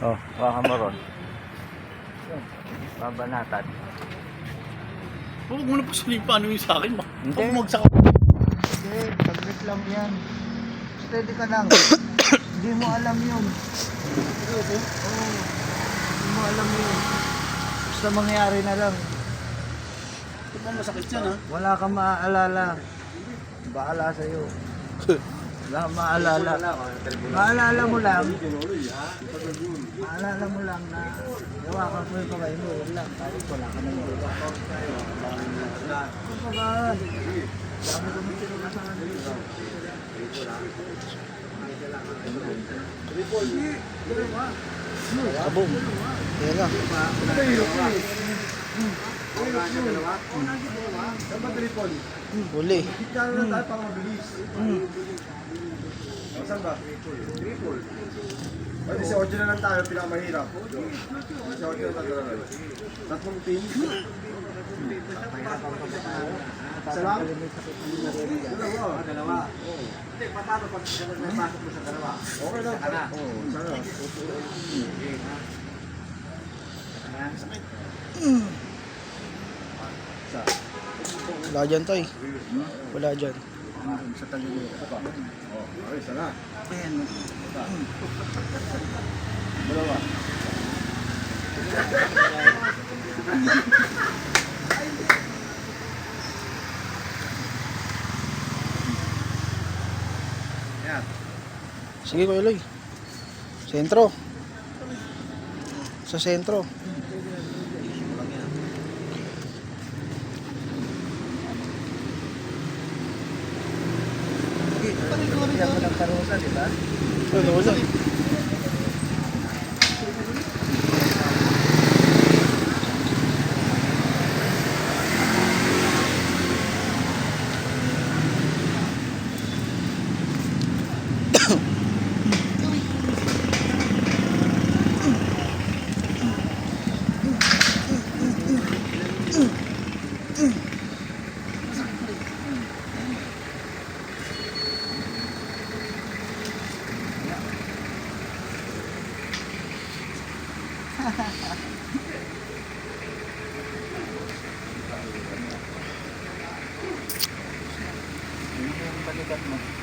Oh, baka mo ron. Babanatan. Huwag mo na pa sabihin paano yung sa akin. Hindi. Huwag magsak. Hindi, saglit lang yan. Steady ka lang. Hindi mo alam yun. Oo. Hindi mo alam yun. Basta mangyari na lang. Ito pa masakit yan ha. Wala kang maaalala. Bahala sa'yo. Wala kang maalala. Maalala mo lang. Maalala mo lang na gawakan mo yung kamay mo. Yun lang. Kahit wala ka na magawa. Kumbaga, dami ko nang tinunasan dito. Kabong. Yan na. Huli. Saan ba? Triple. Pwede si Ojo na lang tayo, pinakamahirap. Si Ojo na tayo. Tatlong team. Isa lang? Dalawa. Hindi, patalo pag napasok mo sa dalawa. Okay lang. Oo, sana. Wala dyan, Toy. Wala dyan. Sa tagilid. Okay, isa na. Ayan. Dalawa. Yan. Sige, Kuya Eloy. Sentro. Sa sentro. Yan mo ng karosa, di ba? Ano wala? Yung balikat mo.